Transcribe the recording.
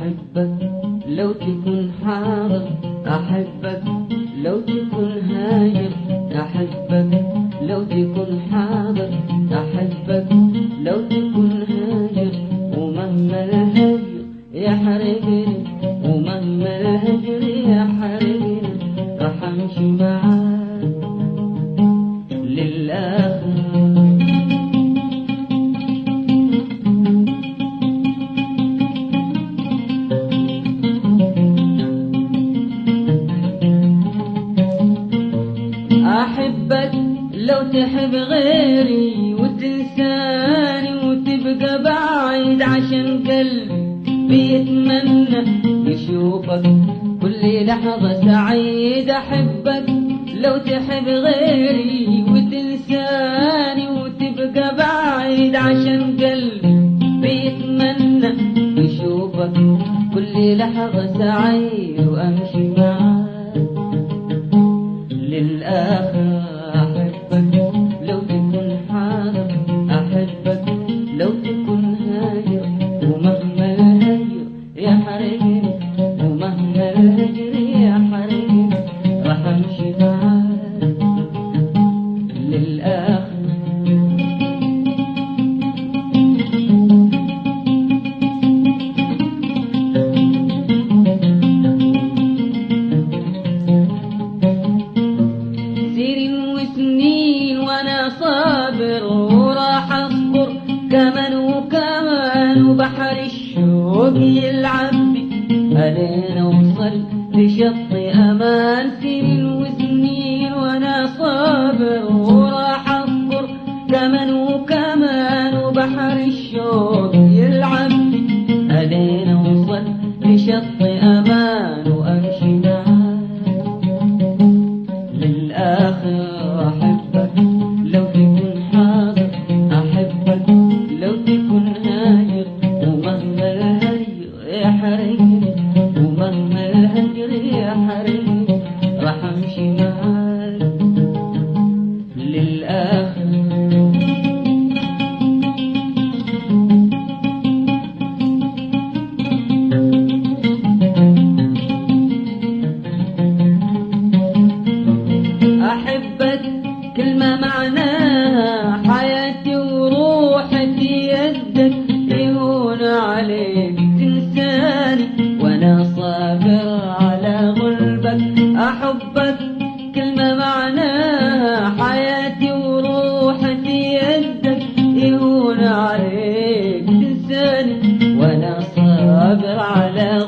أحبك لو تكون حاضر، أحبك لو تكون هاجر، أحبك لو تكون حاضر، أحبك لو تكون هاجر. ومهما الهجر يحرقني، ومهما الهجر يحرقني، راح أمشي معاك للآخر. أحبك لو تحب غيري وتنساني وتبقى بعيد، عشان قلبي بيتمنى يشوفك كل لحظة سعيد. أحبك لو تحب غيري وتنساني وتبقى بعيد، عشان قلبي بيتمنى يشوفك كل لحظة سعيد، وأمشي معاك للآخر. أحبك لو تكون حاضر، أحبك لو تكون هاجر، ومهما الهجر يحرقني، ومهما الهجر يحرقني، راح أمشي معاك للآخر. سنين وانا صابر وراح اصبر كمان وكمان، وبحر الشوق يلعب بي الين اوصل لشط امان. سنين وسنين وانا صابر وراح اصبر كمان وكمان، وبحر الشوق يلعب بي الين اوصل لشط امان، وامشي معاك للآخر. أحبك لو تكون حاضر، أحبك لو تكون هاجر، ومهما الهجر يحرقني، ومهما الهجر يحرقني، راح أمشي معاك للآخر. أحبك كلمة معناها حياتي وروحي في يدك، يهون عليك تنساني وانا صابر على غلبك. أحبك كلمة معناها حياتي وروحي في يدك، يهون عليك تنساني وانا صابر على